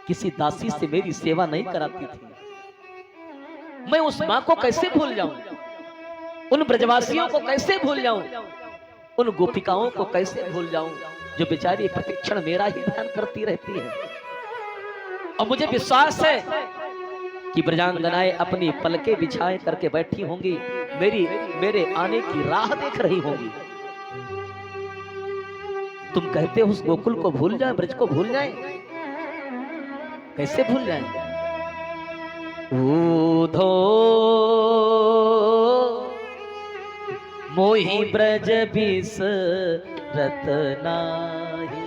किसी दासी से मेरी सेवा नहीं कराती थी। मैं उस मां को कैसे भूल जाऊं, उन ब्रजवासियों को कैसे भूल जाऊं, उन गोपिकाओं को कैसे भूल जाऊं जो बेचारी प्रतिक्षण मेरा ही ध्यान करती रहती है। और मुझे विश्वास है कि ब्रजांगनाएं अपनी पलके बिछाए करके बैठी होंगी, मेरे आने की राह देख रही होंगी। तुम कहते हो उस गोकुल को भूल जाए, ब्रज को भूल जाए, कैसे भूल जाए? ऊधो मोहि ब्रज बिसरत नाही,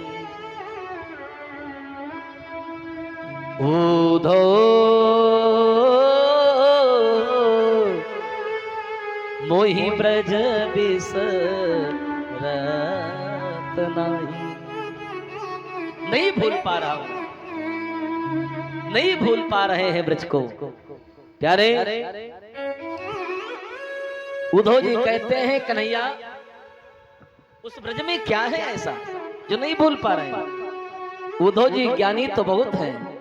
ऊधो मोहि ब्रज बिसरत नहीं। नहीं भूल पा रहा हूं, नहीं भूल पा रहे हैं ब्रज को। प्यारे उद्धव जी कहते हैं कन्हैया उस ब्रज में क्या है ऐसा जो नहीं भूल पा रहे हैं। उद्धव जी ज्ञानी तो बहुत है,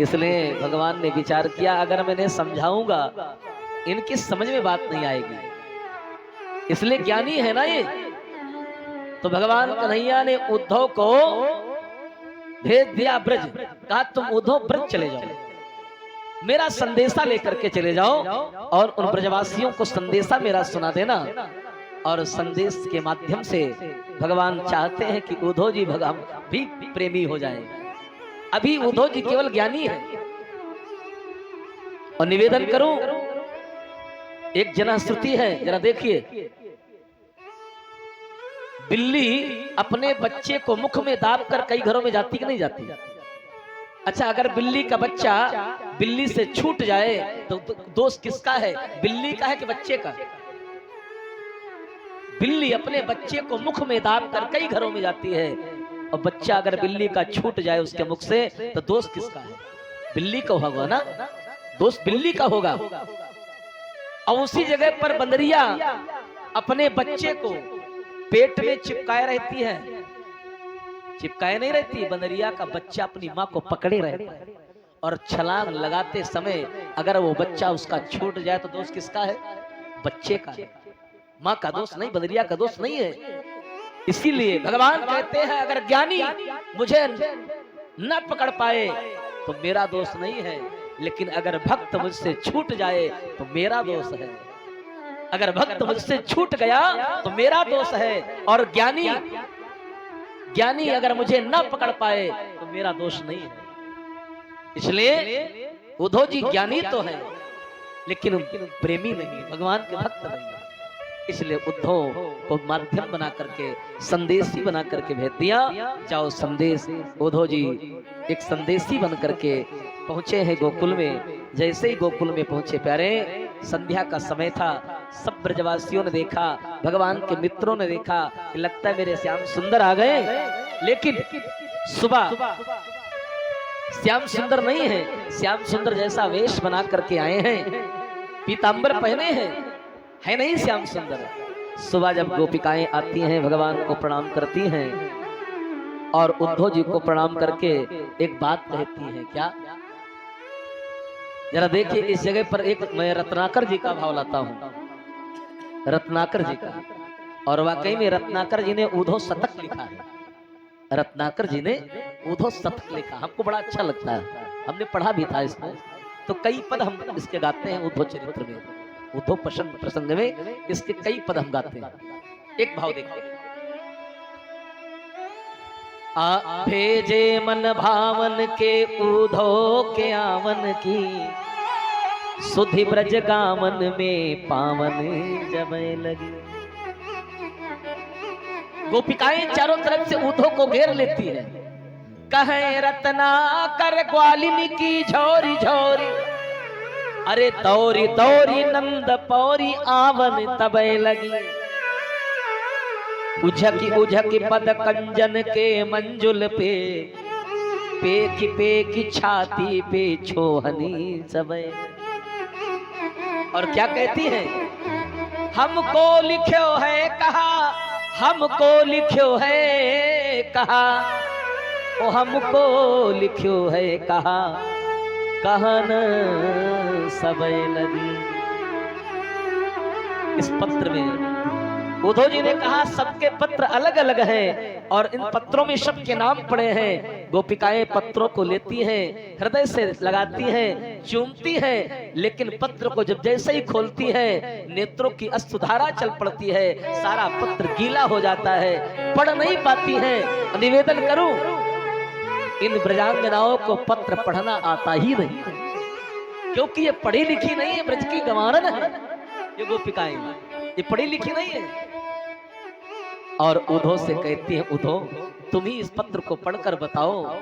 इसलिए भगवान ने विचार किया अगर मैंने समझाऊंगा इनकी समझ में बात नहीं आएगी, इसलिए ज्ञानी है ना ये। तो भगवान कन्हैया ने उद्धव को भेज दिया ब्रज, कहा तुम उद्धव ब्रज चले जाओ, मेरा संदेशा लेकर के चले जाओ और उन ब्रजवासियों को संदेशा मेरा सुना देना। और संदेश के माध्यम से भगवान चाहते हैं कि उद्धव जी भगवान भी प्रेमी हो जाए। अभी उद्धव जी केवल ज्ञानी है। और निवेदन करूं, एक जनश्रुति है, जरा देखिए। बिल्ली अपने बच्चे को मुख में दाब कर कई घरों में जाती कि नहीं जाती? अच्छा, अगर बिल्ली का बच्चा बिल्ली से छूट जाए तो दोष किसका है, बिल्ली का है कि बच्चे का? बिल्ली अपने बच्चे को मुख में दाब कर कई घरों में जाती है, और बच्चा अगर बिल्ली का छूट जाए उसके मुख से तो दोष किसका है? बिल्ली का होगा ना, दोष बिल्ली का होगा। और उसी जगह पर बंदरिया अपने बच्चे को पेट में चिपकाए रहती है, चिपकाए नहीं रहती, बंदरिया का बच्चा अपनी माँ को पकड़े रहता है, और छलांग लगाते समय अगर वो बच्चा उसका छूट जाए तो दोष किसका है? बच्चे का है, माँ का दोष नहीं, बंदरिया का दोष नहीं है। इसीलिए भगवान कहते हैं अगर ज्ञानी मुझे न पकड़ पाए तो मेरा दोष नहीं है, लेकिन अगर भक्त मुझसे छूट जाए तो मेरा दोष है। अगर भक्त मुझसे छूट गया तो मेरा दोष है, और ज्ञानी अगर मुझे न पकड़ पाए तो मेरा दोष नहीं है। इसलिए उद्धव जी ज्ञानी तो है लेकिन प्रेमी नहीं, भगवान के भक्त नहीं है। इसलिए उद्धव को माध्यम बना करके, संदेशी बना करके भेज दिया, जाओ संदेश। उद्धव जी एक संदेशी बन करके पहुंचे हैं गोकुल में। जैसे ही गोकुल में पहुंचे, प्यारे संध्या का समय था, सब ब्रजवासियों ने देखा, भगवान के मित्रों ने देखा कि लगता है मेरे श्याम सुंदर आ गए। लेकिन सुबह श्याम सुंदर नहीं है, श्याम सुंदर जैसा वेश बना करके आए हैं, पीतांबर पहने हैं, है नहीं श्याम सुंदर। सुबह जब गोपिकाएं आती हैं भगवान को प्रणाम करती हैं, और उद्धव जी को प्रणाम करके एक बात कहती हैं। क्या? जरा देखिए, इस जगह पर एक मैं रत्नाकर जी का भाव लाता हूं, रत्नाकर जी का। और वाकई में रत्नाकर जी ने उद्धव शतक लिखा है, रत्नाकर जी ने उद्धव शतक लिखा, हमको बड़ा अच्छा लगता है, हमने पढ़ा भी था इसमें। तो कई पद हम इसके गाते हैं उद्धव चरित्र में, उद्धव प्रसंग में इसके कई पद हम गाते हैं। एक भाव देखिए। आ भेजे मन भावन के उद्धव के आवन की, सुधि ब्रज गावन में पावन जब लगी। गोपिकाएं चारों तरफ से उद्धव को घेर लेती है, कहे रत्नाकर ग्वालिनी की झोरी झोरी, अरे तौरी तौरी नंद पौरी आवन तबे लगी। उझकी उझकी पद कंजन के मंजुल पे, पेकी छाती पे छोहनी सबे। और क्या कहती है? हमको लिखो है कहा, हमको लिखो है कहा, ओ हमको लिखियो है कहा कहन सबे लगी। इस पत्र में उद्धव जी ने कहा सबके पत्र अलग अलग हैं और इन पत्रों में सबके नाम पड़े हैं। गोपिकाएं पत्रों को लेती हैं, हृदय से लगाती हैं, चूमती हैं, लेकिन पत्र को जब जैसे ही खोलती हैं नेत्रों की अश्रुधारा चल पड़ती है, सारा पत्र गीला हो जाता है, पढ़ नहीं पाती हैं। निवेदन करूं, इन ब्रजांगनाओं को पत्र पढ़ना आता ही नहीं, क्योंकि ये पढ़ी लिखी नहीं है, ब्रज की गंवारन है ये गोपिकाएं, ये पढ़ी लिखी नहीं है। और उद्धव से कहती है, उद्धव तुम ही इस पत्र को पढ़कर बताओ,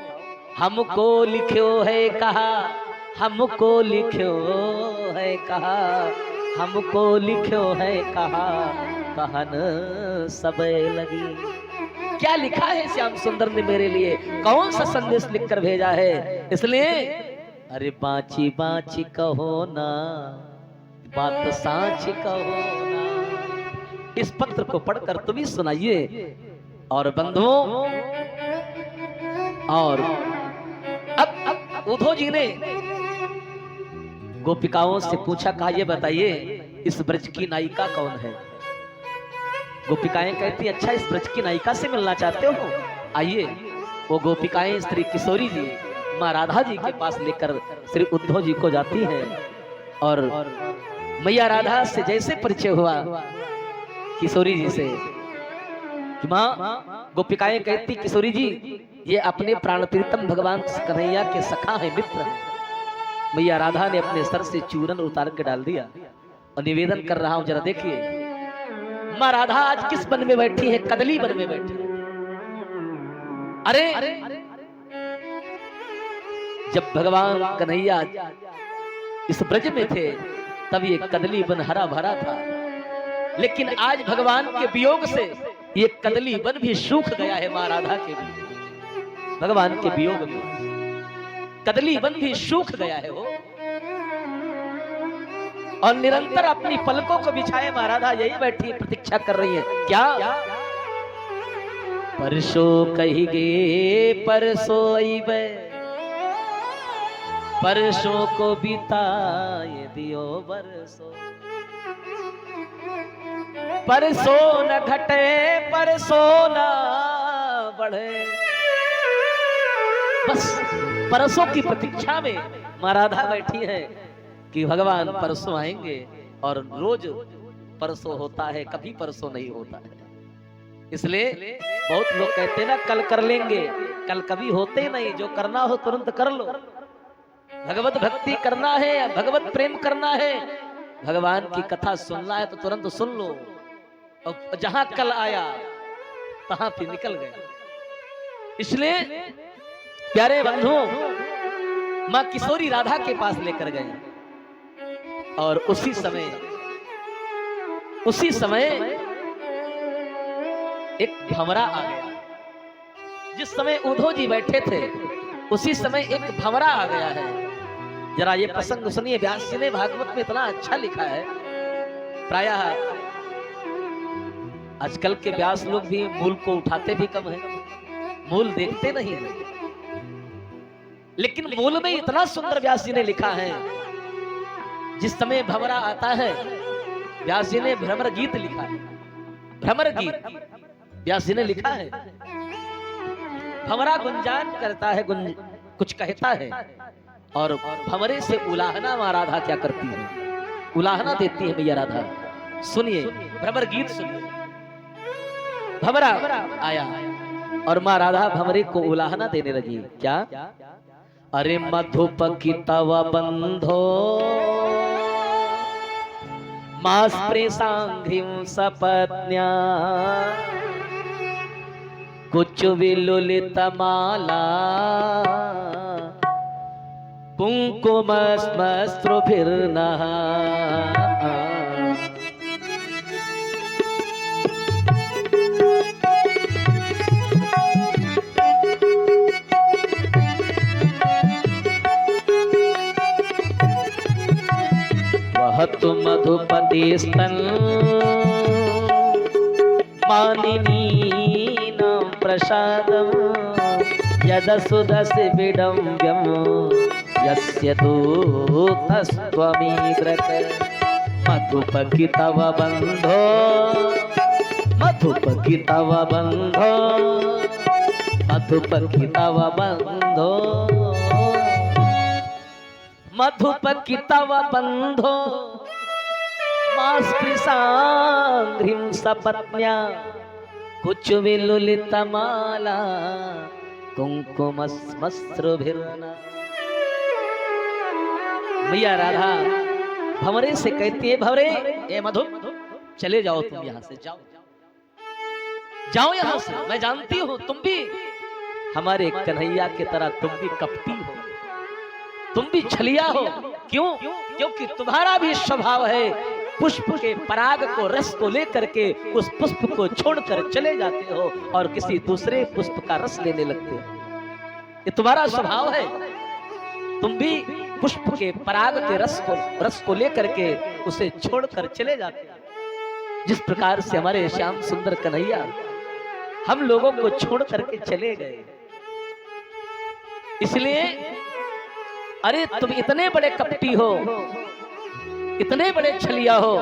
हमको लिखो है कहा, हमको लिखो है कहा, हमको लिखो है कहा कहन सबे लगी। क्या लिखा है श्याम सुंदर ने मेरे लिए, कौन सा संदेश लिखकर भेजा है? इसलिए अरे बाची बाची कहो ना, बात साच कहो ना। इस पत्र को पढ़कर तुम ही सुनाइए। और बंधुओं, और अब उद्धव जी ने गोपिकाओं से पूछा, कहा ये बताइए इस ब्रज की नायिका कौन है? गोपिकाएं कहती, अच्छा इस ब्रज की नायिका से मिलना चाहते हो, आइए। वो गोपिकाएं श्री किशोरी जी माँ राधा जी के पास लेकर श्री उद्धव जी को जाती हैं। और मैया राधा से जैसे परिचय हुआ किशोरी जी से, माँ गोपिकाएं कहती, किशोरी जी ये अपने प्राण प्रीतम भगवान कन्हैया के सखा है, मित्र है। मैया राधा ने अपने सर से चूरन उतार के डाल दिया और निवेदन कर रहा हूं, जरा देखिए माँ राधा आज किस वन में बैठी है? कदली वन में बैठी है। अरे जब भगवान कन्हैया इस ब्रज में थे तब ये कदली वन हरा भरा था, लेकिन आज भगवान के वियोग से ये कदली वन भी सूख गया है। माँ राधा के भी भगवान के वियोग में कदली वन भी सूख गया है वो, और निरंतर अपनी पलकों को बिछाए माँ राधा यही बैठी प्रतीक्षा कर रही है। क्या परसों कहिगे परसों अइबे, परसों को बिताए दियो बरसों, परसों न घटे परसों न बढ़े। बस परसों की प्रतीक्षा में माँ राधा बैठी है कि भगवान परसों आएंगे, और रोज परसों होता है, कभी परसों नहीं होता है। इसलिए बहुत लोग कहते हैं ना कल कर लेंगे, कल कभी होते नहीं। जो करना हो तुरंत कर लो। भगवत भक्ति करना है, भगवत प्रेम करना है, भगवान की कथा सुनना है तो तुरंत सुन लो, और जहां कल आया तहां फिर निकल गया। इसलिए प्यारे बंधुओं, मां किशोरी राधा के पास लेकर गए, और उसी समय एक भंवरा आ गया। जिस समय उद्धव जी बैठे थे उसी समय एक भंवरा आ गया है। जरा ये प्रसंग सुनिए, व्यास जी ने भागवत में इतना अच्छा लिखा है। प्रायः आजकल के व्यास लोग भी मूल को उठाते भी कम है, मूल देखते नहीं है, लेकिन मूल में इतना सुंदर व्यास जी ने लिखा है। जिस समय भंवरा आता है, व्यास जी ने भ्रमर गीत लिखा है। भ्रमर गीत व्यास जी ने लिखा है। भंवरा गुंजान करता है, कुछ कहता है, और भंवरे से उलाहना माँ राधा क्या करती है, उलाहना देती है मैया राधा। सुनिए भ्रमर गीत सुनिए। भंवरा आया और माँ राधा भंवरे को उलाहना देने लगी। क्या? अरे मधुप की तव बंधो मास प्रेसांघ्रिं सपत्न्या कुछ विलुलित माला कुंकुमस्मस्रुभिर्नः। वहतु मधुपति स्तन मानिनी प्रसादम यदसुदसि विडम्ब्यं यस्य दूतस्त्वमीदृक् मधुपकी तव बन्धो मधुपकी तव बन्धो मधुपकी तव बन्धो मधुपकी तव बन्धो मास्पृशाङ्घ्रिं सपत्न्या कुचविलुलितमाला कुंकुमस्मश्रुभिर्ना। मैया राधा भंवरे से कहती है, भंवरे ए मधु चले जाओ, तुम यहाँ से जाओ, जाओ यहाँ से। मैं जानती हूँ तुम भी हमारे कन्हैया की तरह तुम भी कपटी हो, तुम भी छलिया हो। क्यों? क्योंकि तुम्हारा भी स्वभाव है पुष्प के पराग को, रस को लेकर के उस पुष्प को छोड़कर चले जाते हो और किसी दूसरे पुष्प का रस लेने लगते हो। ये तुम्हारा स्वभाव है। तुम भी पुष्प के पराग के रस को लेकर के उसे छोड़कर चले जाते हो। जिस प्रकार से हमारे श्याम सुंदर कन्हैया हम लोगों को छोड़ करके चले गए। इसलिए अरे तुम इतने बड़े कपटी हो, इतने बड़े छलिया हो,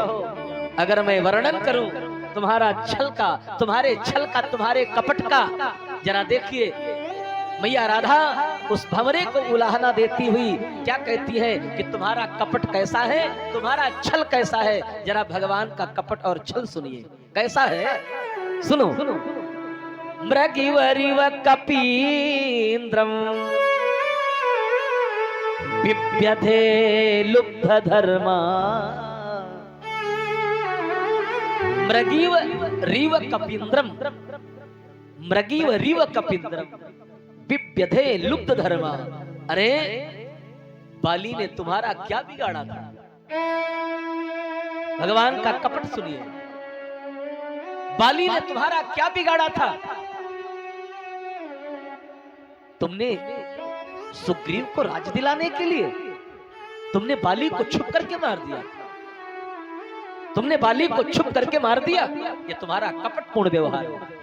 अगर मैं वर्णन करूं तुम्हारा छल का, तुम्हारे छल का, तुम्हारे कपट का, जरा देखिए मैया राधा उस भंवरे को उलाहना देती हुई क्या कहती है कि तुम्हारा कपट कैसा है, तुम्हारा छल कैसा है। जरा भगवान का कपट और छल सुनिए कैसा है, सुनो। मृगिवरिव कपीन्द्रम बिभ्यधे लुब्ध धर्मा। मृगीव रीव कपीन्द्रम, मृगीव रीव कपीन्द्रम बिभ्यधे लुब्ध धर्मा। अरे बाली ने तुम्हारा क्या बिगाड़ा था? भगवान का कपट सुनिए। बाली ने तुम्हारा क्या बिगाड़ा था? तुमने सुग्रीव को राज दिलाने के लिए तुमने बाली को छुप करके मार दिया, तुमने बाली को छुप करके मार दिया। ये तुम्हारा कपटपूर्ण व्यवहार है।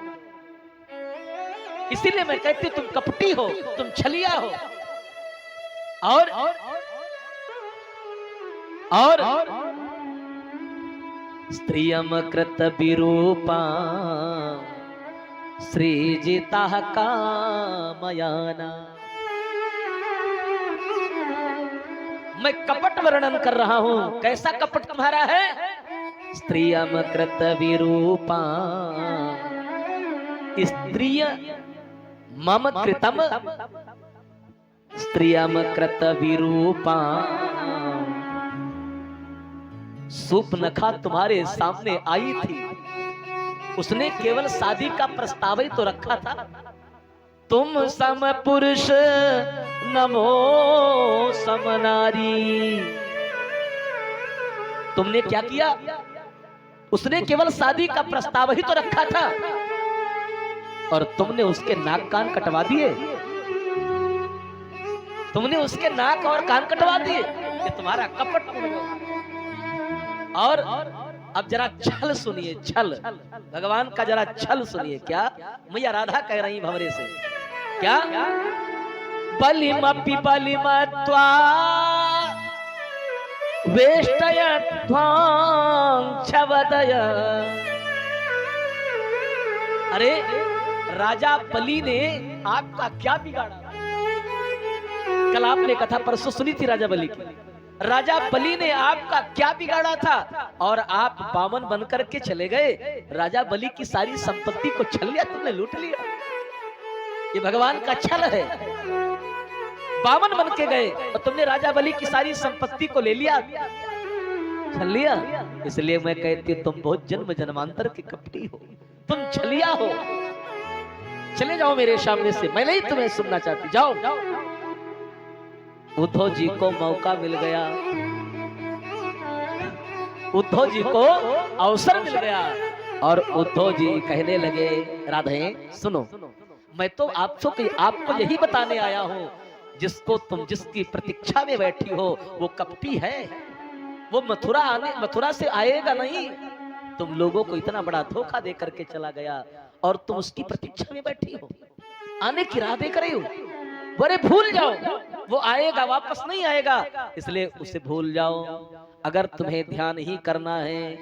इसीलिए मैं कहती तुम कपटी हो, तुम छलिया हो। और स्त्रियम कृत विरूपा सृजिता कामयाना। मैं कपट वर्णन कर रहा हूं। कैसा कपट तुम्हारा है? स्त्रियम कृत विरूपा, स्त्रिय मम कृतम, स्त्रियम कृत विरूपा। सूपनखा तुम्हारे सामने आई थी, उसने केवल शादी का प्रस्ताव ही तो रखा था। तुम सम पुरुष नमो समनारी। तुमने क्या किया? उसने केवल शादी का प्रस्ताव ही तो रखा था और तुमने उसके नाक कान कटवा दिए, तुमने उसके नाक और कान कटवा दिए। ये तुम्हारा कपट। और अब जरा छल सुनिए, छल भगवान का जरा छल सुनिए। क्या मैया राधा कह रही भंवरे से? क्या? बलिमपि बलिमत्वा वेष्टयध्वां छवदय। अरे राजा बलि ने आपका क्या बिगाड़ा? कल आपने कथा परसों सुनी थी राजा बलि की। राजा बलि ने आपका क्या बिगाड़ा था? और आप बामन बनकर के चले गए। राजा बलि की सारी संपत्ति को छल लिया, तुमने लूट लिया। ये भगवान का छल है। बामन बन के गए और तुमने राजा बलि की सारी संपत्ति को ले लिया, छल लिया। इसलिए मैं कहती हूं तुम बहुत जन्म जन्मांतर की कपटी हो, तुम छलिया हो। चले जाओ मेरे सामने से, मैं नहीं तुम्हें सुनना चाहती। जाओ। उद्धव जी को मौका मिल गया, उद्धव जी को अवसर मिल गया और उद्धव जी कहने लगे राधे सुनो, मैं तो आपको यही बताने आया हूं, जिसको तुम जिसकी प्रतीक्षा में बैठी हो वो कपटी है। वो मथुरा से आएगा नहीं। तुम लोगों को इतना बड़ा धोखा दे करके चला गया और तुम उसकी प्रतीक्षा में बैठी हो। आने की राह देख रही हो, बड़े भूल जाओ, वो आएगा वापस नहीं आएगा, इसलिए उसे भूल जाओ। अगर तुम्हें ध्यान ही करना है,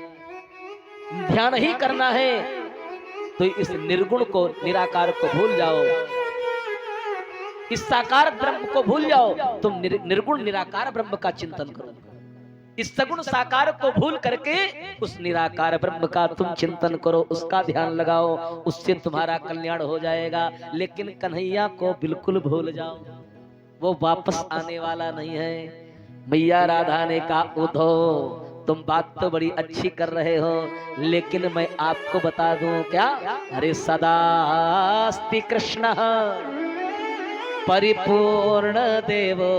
ध्यान ही करना है, तो इस निर्गुण को, निराकार को भूल जाओ, इस साकार ब्रह्म को भूल जाओ, तुम निर्गुण निराकार ब्रह्म का चिंतन करो। इस सगुण साकार को भूल करके उस निराकार ब्रह्म का तुम चिंतन करो, उसका ध्यान लगाओ, उससे तुम्हारा कल्याण हो जाएगा। लेकिन कन्हैया को बिल्कुल भूल जाओ, वो वापस आने वाला नहीं है। मैया राधा ने कहा, उद्धव तुम बात तो बड़ी अच्छी कर रहे हो, लेकिन मैं आपको बता दूं क्या, अरे सदास्ति कृष्ण परिपूर्ण देवो।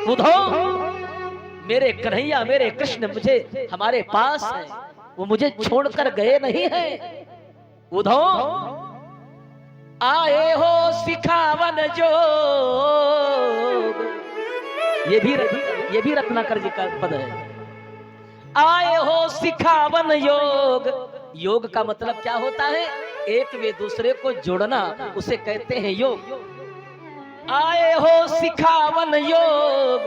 उद्धव मेरे कन्हैया, मेरे कृष्ण मुझे हमारे पास है, वो मुझे छोड़कर गए नहीं हैं। उद्धव आए हो सिखावन जोग, ये भी रत्नाकर जी का पद है। आए हो सिखावन योग, योग का मतलब क्या होता है, एक वे दूसरे को जोड़ना, उसे कहते हैं योग। आए हो सिखावन योग,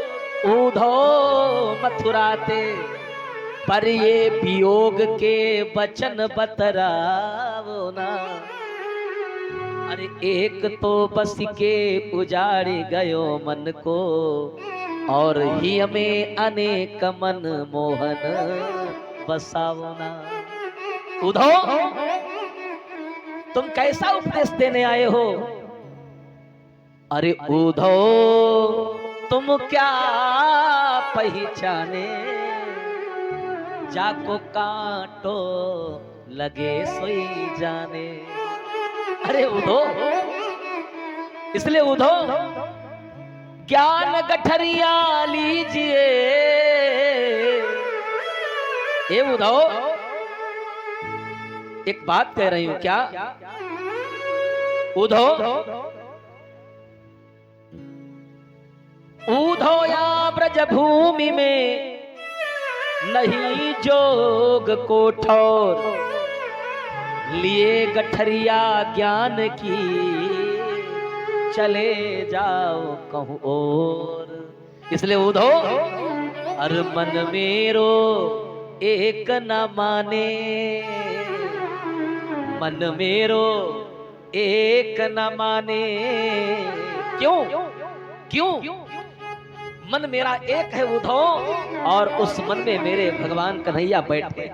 उद्धव मथुराते, पर ये वियोग के वचन बतरावो ना। अरे एक तो बस के उजाड़ी गयो मन को, और ही हमें अनेक मन मोहन बसावो ना। उद्धव तुम कैसा उपदेश देने आए हो। अरे उद्धव तुम क्या पहचाने, जाको कांटो लगे सोई जाने। अरे उद्धव, इसलिए उद्धव ज्ञान गठरिया लीजिए। ये उद्धव एक बात कह रही हूं क्या, उद्धव उद्धव या ब्रज भूमि में नहीं जोग कोठौर, लिए गठरिया ज्ञान की चले जाओ कहूं और। इसलिए उद्धव हर मन मेरो एक न माने, मन मेरो एक न माने। क्यों क्यों मन मेरा एक है उद्धव, और उस मन में मेरे भगवान कन्हैया बैठे,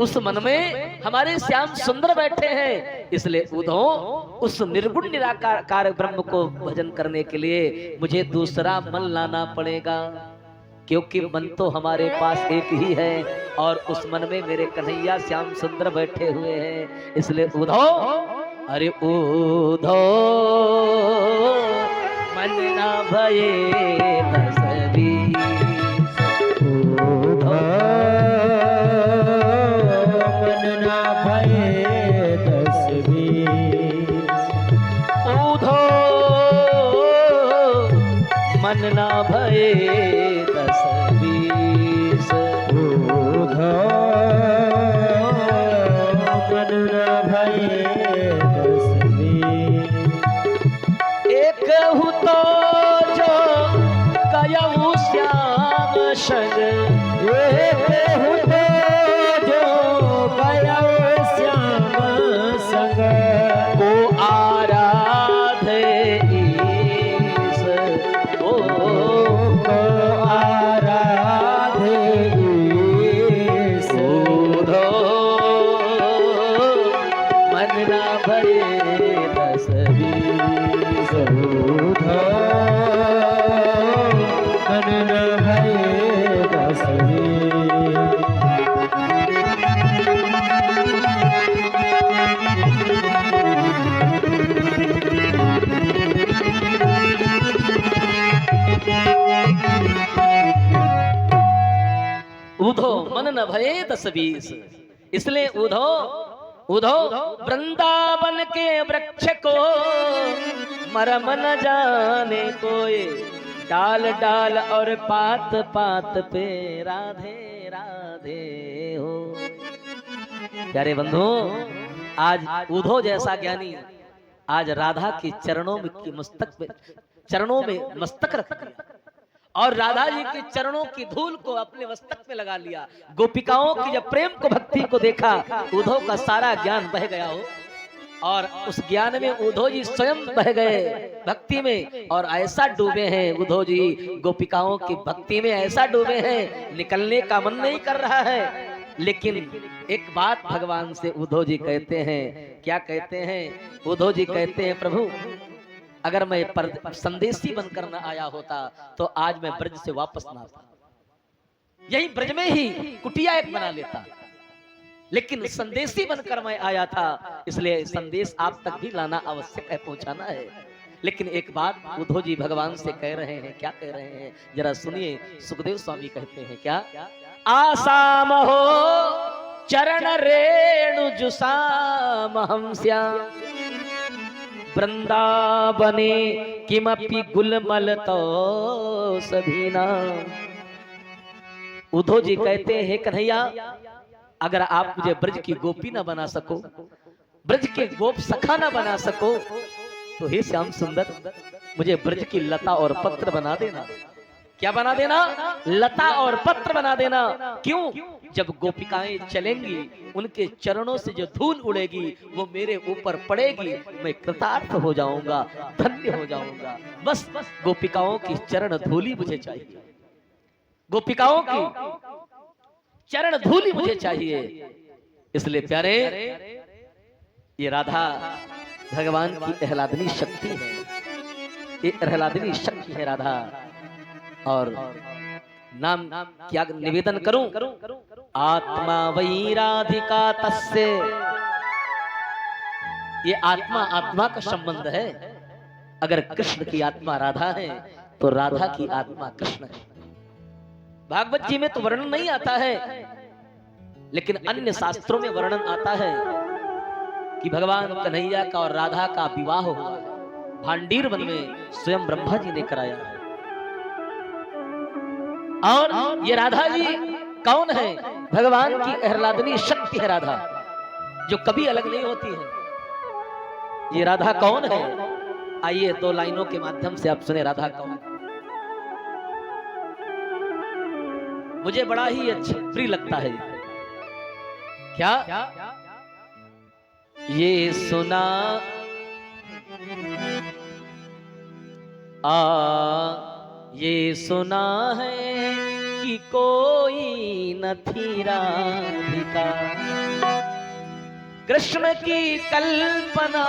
उस मन में हमारे श्याम सुंदर बैठे हैं। इसलिए उद्धव उस निर्गुण निराकार ब्रह्म को भजन करने के लिए मुझे दूसरा मन लाना पड़ेगा, क्योंकि मन तो हमारे पास एक ही है, और उस मन में मेरे कन्हैया श्याम सुंदर बैठे हुए हैं। इसलिए उद्धव, अरे उद्धव मन ना भये बसरी, उद्धव मन ना भये तस्वीर, उद्धव मन ना भये तस्वीर, उद्धव मन ना भये तस्वीर। एक हूँ तो जो कयऊ श्याम संग, एक हूँ तो जो कयऊ श्याम संग, को आराधे ईश, को आराधे ईश। मन ना भये तस्वीर, मन न भये तस्वीर। उद्धव मन न भये तस्वीर। इसलिए उद्धव वृंदावन के वृक्ष को मरम न जाने कोई, डाल डाल और पात पात पे राधे राधे हो। प्यारे बंधु, आज उद्धव जैसा ज्ञानी आज राधा के चरणों में मस्तक रख दिया और राधा जी के चरणों की धूल को अपने मस्तक में लगा लिया। गोपिकाओं की जब प्रेम को भक्ति को देखा, उद्धव का सारा ज्ञान बह गया हो और उस ज्ञान में उद्धव जी स्वयं बह गए भक्ति में और ऐसा डूबे हैं उद्धव जी गोपिकाओं की भक्ति में ऐसा डूबे हैं, निकलने का मन नहीं कर रहा है। लेकिन एक बात भगवान से उद्धव जी कहते हैं, क्या कहते हैं? उद्धव जी कहते हैं, प्रभु अगर मैं संदेशी बनकर न आया होता तो आज मैं ब्रज से वापस ना आता, यही ब्रज में ही कुटिया एक बना लेता, लेकिन संदेशी बनकर मैं आया था, इसलिए संदेश आप तक भी लाना आवश्यक है, पहुंचाना है। लेकिन एक बात उद्धव जी भगवान से कह रहे हैं, क्या कह रहे हैं जरा सुनिए। सुखदेव स्वामी कहते हैं क्या? आसाम हो चरण रेणु जुसाम हम श्याम वृंदावने किमपि गुलमल तो सभीना। उद्धव जी कहते हैं कन्हैया अगर आप मुझे ब्रज की गोपी ना बना सको, ब्रज के गोप सखा ना बना सको, तो हे श्याम सुंदर मुझे ब्रज की लता और पत्र बना देना। क्या बना देना? लता और पत्र बना देना। क्यों? जब गोपिकाएं चलेंगी उनके चरणों से जो धूल उड़ेगी वो मेरे ऊपर पड़ेगी, मैं कृतार्थ हो जाऊंगा, धन्य हो जाऊंगा। बस गोपिकाओं की चरण धूली मुझे चाहिए, गोपिकाओं की चरण धूली मुझे चाहिए। इसलिए प्यारे ये राधा भगवान की आह्लादनी शक्ति है, ये आह्लादनी शक्ति है राधा। और नाम क्या निवेदन करूं? आत्मा वही राधिका तस्य। ये आत्मा आत्मा का संबंध है। अगर कृष्ण की आत्मा राधा है तो राधा की आत्मा कृष्ण है। भागवत जी में तो वर्णन नहीं आता है, लेकिन अन्य शास्त्रों में वर्णन आता है कि भगवान कन्हैया का और राधा का विवाह हुआ भांडीर वन में, स्वयं ब्रह्मा जी ने कराया है। और ये राधा जी कौन है? भगवान की आह्लादनी शक्ति है राधा, जो कभी अलग नहीं होती है। ये राधा कौन है? आइए दो लाइनों के माध्यम से आप सुने राधा कौन है। मुझे बड़ा ही अच्छा प्रिय लगता है। क्या? ये सुना ये सुना है कि कोई न थी राधिका, कृष्ण की कल्पना,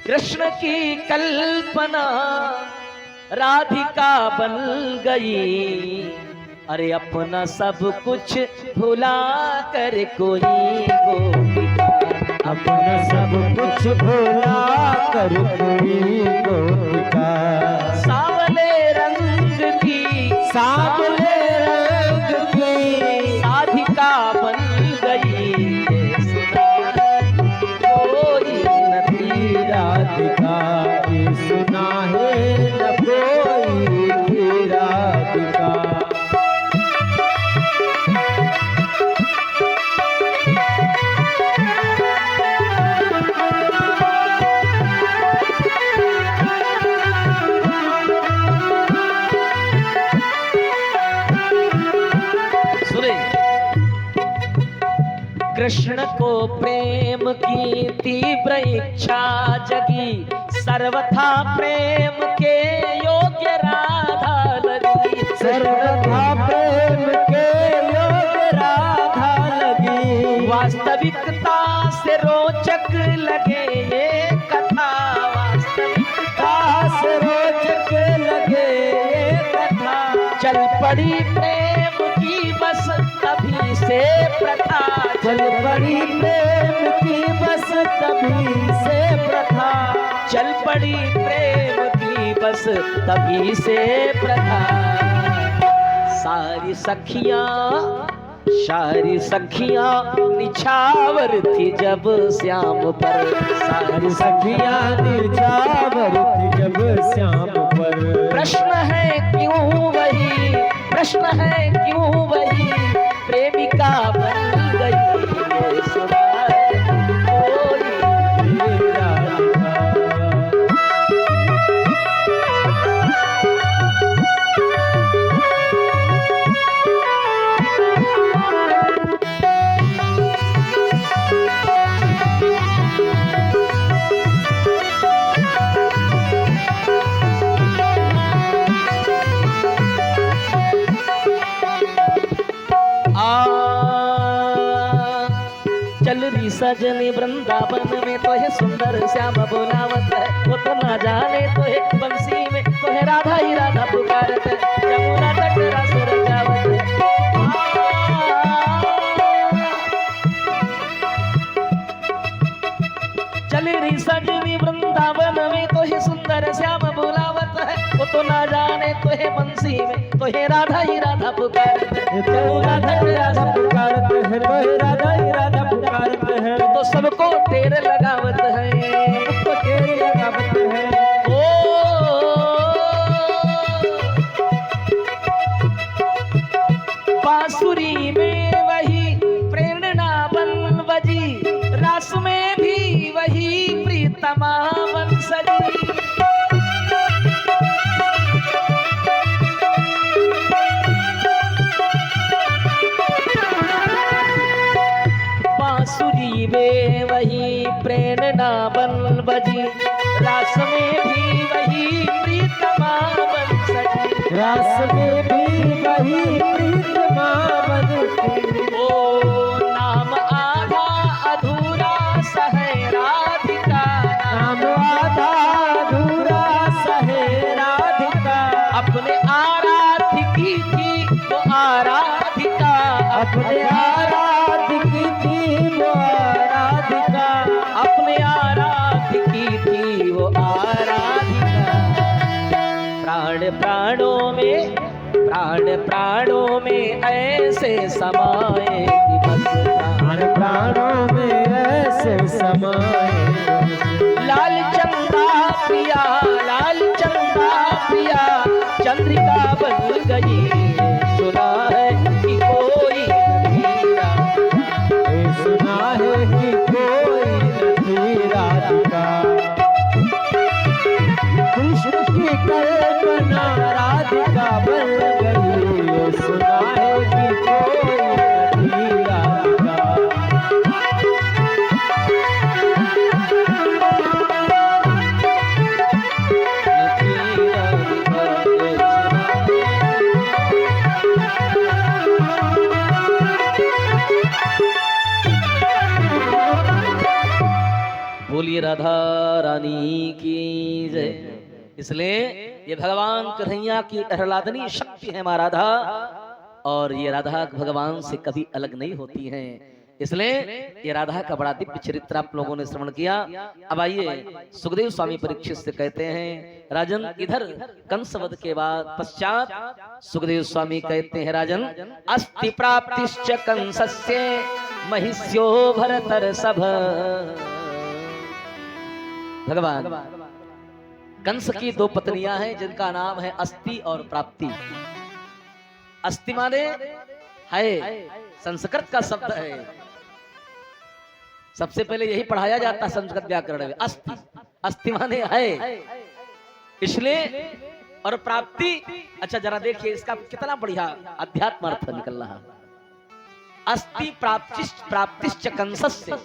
कृष्ण की कल्पना राधिका बन गई। अरे अपना सब कुछ भुला कर कोई गोपिका, अपना सब कुछ भुला कर कोई गोपिका, सावले रंग की, सावले रंग की राधिका बन गई। कोई नदी राधिका, ये सुना है न कोई थी राधिका। कृष्ण को प्रेम की तीव्र इच्छा जगी, सर्वथा प्रेम के योग्य राधा लगी, सर्वथा प्रेम के योग्य राधा लगी। वास्तविकता से रोचक लगे ये कथा, वास्तविकता से रोचक लगे ये कथा, चल पड़ी प्रेम की बस तभी से प्रथा, चल पड़ी प्रेम की बस तभी से प्रथा, चल पड़ी प्रेम की बस तभी से प्रथा। सारी सखियां निछावर थी जब श्याम पर, सारी सखियां निछावर थी जब श्याम पर। प्रश्न है क्यों वही, प्रश्न है क्यों वही प्रेमिका बन गई। ये सुना है सजनी वृंदावन में तो है सुंदर श्याम बुलावत है, वो तो ना जाने तो है बंसी में तो है राधा ही राधा पुकारत है, यमुना तट रस रचावत है। चली री सजनी वृंदावन में तो है सुंदर श्याम बुलावत है, वो तो ना जाने तो है बंसी में तो है राधा ही राधा पुकारत है, यमुना तट राधा पुकारत है, तो हे राधा ही राधा पुकारत है। तो सबको टेर लगावत है, तो तेरे लगावत है। बांसुरी में वही प्रेरणा बन बजी, रास में भी वही प्रीतमा बन सजी। बांसुरी में वही प्रेरणा बन बजी, रास में भी वही प्रीतमा बन सजी। रास में भी वही प्रीतमा बनती। ओ नाम आधा अधूरा सहे राधिका, नाम आधा अधूरा सहे राधिका। अपने आराधिकी थी वो आराधिका, अपने आराधिकी थी वो आराधिका। अपने आराधिकी थी वो आराधिका। प्राण प्राणों में ऐसे समाए कि बस प्राणों में ऐसे समाए। लाल चंदा प्रिया चंद्रिका बन गई, सुना है कि कोई हीरा, सुना है कि कोई नहीं राधिका। कृष्ण की कल्पना राधिका बन गई, सुना है कि कोई नहीं राधिका। बोलिए राधा रानी की जय। इसलिए ये भगवान कन्हैया की आह्लादनीय शक्ति है माँ राधा, और ये राधा भगवान से कभी अलग नहीं होती हैं। इसलिए ये राधा का बड़ा दिव्य चरित्र आप लोगों ने श्रवण किया। अब आइए सुखदेव स्वामी परीक्षित से कहते हैं, राजन इधर कंसवध के बाद पश्चात सुखदेव स्वामी कहते हैं, राजन अस्ति प्राप्तिश्च कंसस्य महिष्यो भरतर सभ। भगवान कंस की दो पत्नियां हैं जिनका नाम है अस्ति और प्राप्ति। अस्ति माने है, संस्कृत का शब्द है, सबसे पहले यही पढ़ाया जाता है संस्कृत व्याकरण में, अस्ति। अस्ति माने है, इसलिए और प्राप्ति। अच्छा जरा देखिए इसका कितना बढ़िया अध्यात्म अर्थ निकल रहा। अस्ति प्राप्तिश्च कंसस्य,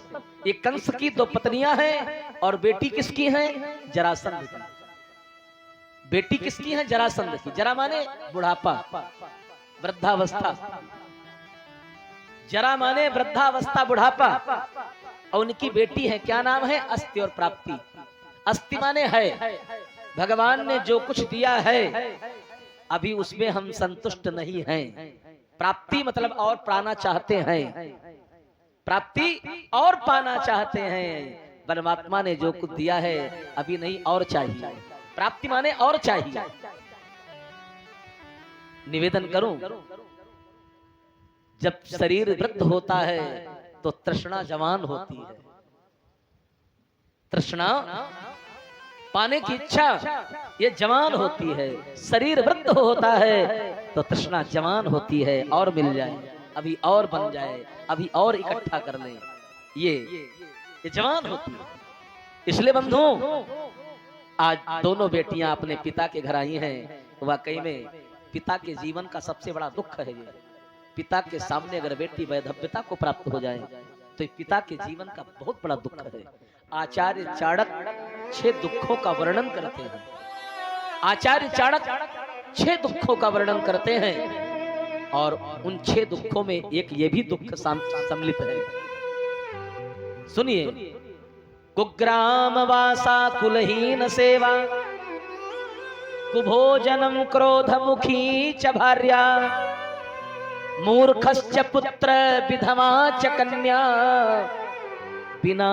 ये कंस की दो पत्नियां हैं और बेटी किसकी है? जरासंध की। बेटी किसकी है? जरासंध की। जरा माने बुढ़ापा, वृद्धावस्था। जरा माने वृद्धावस्था, बुढ़ापा। और उनकी बेटी है, क्या नाम है? अस्ति और प्राप्ति। अस्ति माने है, भगवान ने जो कुछ दिया है अभी उसमें हम संतुष्ट नहीं हैं। प्राप्ति मतलब और पाना चाहते हैं, प्राप्ति और पाना चाहते हैं। परमात्मा ने जो कुछ दिया है अभी नहीं, और चाहिए। प्राप्ति माने और चाहिए। निवेदन करूं, जब शरीर वृद्ध होता है तो तृष्णा जवान होती है। तृष्णा पाने की इच्छा ये जवान होती है। शरीर वृद्ध होता है तो तृष्णा जवान होती है, और मिल जाए, अभी और बन जाए, अभी और इकट्ठा कर ले, ये जवान होती है। इसलिए बंधु आज दोनों बेटियां अपने पिता के घर आई हैं। तो वाकई में पिता के जीवन का सबसे बड़ा दुख है ये। पिता के सामने अगर बेटी वैधव्यता को प्राप्त हो जाए तो पिता के जीवन का बहुत बड़ा दुख है। आचार्य चाणक 6 दुखों का वर्णन करते हैं। आचार्य चाणक 6 दुखों का वर्णन करते हैं, और उन 6 दुखों में एक ये भी दुख सम्मिलित है। सुनिए, कुग्राम वासा कुलहीन सेवा, कुभोजनम क्रोध मुखी च भार्या, मूर्खश्च पुत्र विधवा च कन्या, बिना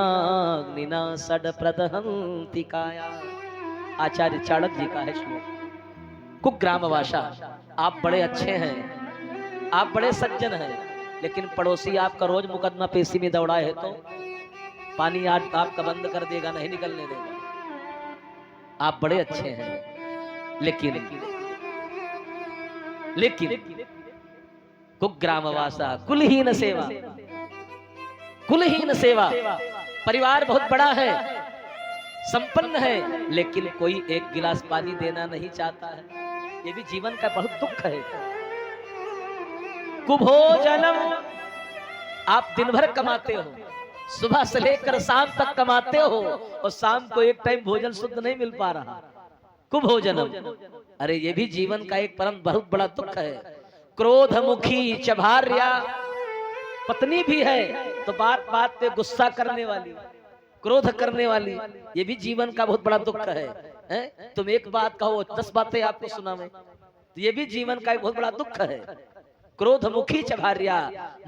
निना सड प्रदहंति काया। आचार्य चाणक्य जी का है श्लोक। कुग्रामवासा, आप बड़े अच्छे हैं, आप बड़े सज्जन हैं, लेकिन पड़ोसी आपका रोज मुकदमा पेशी में दौड़ाए है तो पानी आज आपका बंद कर देगा, नहीं निकलने देगा। आप बड़े अच्छे हैं, लेकिन कुग्रामवासा, कुलहीन सेवा, कुलहीन सेवा। परिवार बहुत बड़ा है, संपन्न है, लेकिन कोई एक गिलास पानी देना नहीं चाहता है। ये भी जीवन का बहुत दुख है। कुभोजनम, आप दिन भर कमाते हो, सुबह से लेकर शाम तक कमाते हो, और शाम को एक टाइम भोजन शुद्ध नहीं मिल पा रहा। कुभोजनम, अरे ये भी जीवन का एक परम बहुत बड़ा दुख है। क्रोध मुखी च भार्या, पत्नी भी है तो बात बात पे गुस्सा करने वाली, क्रोध करने वाली, ये भी जीवन का बहुत बड़ा दुख है। तुम एक बात कहो 10 बातें आपको सुनावे, तो ये भी जीवन का एक बहुत बड़ा दुख है। क्रोध मुखी च भार्या,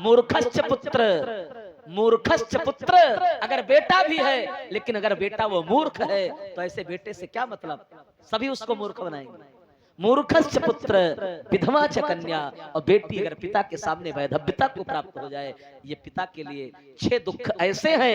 मूर्खश्च पुत्र, मूर्खश्च पुत्र, अगर बेटा भी है, लेकिन अगर बेटा वो मूर्ख है तो ऐसे बेटे से क्या मतलब, सभी उसको मूर्ख बनाएंगे। मूर्खश्च पुत्र विधवा च कन्या, और बेटी अगर पिता के सामने वैधव्यता को प्राप्त हो जाए, ये पिता के लिए 6 दुख ऐसे हैं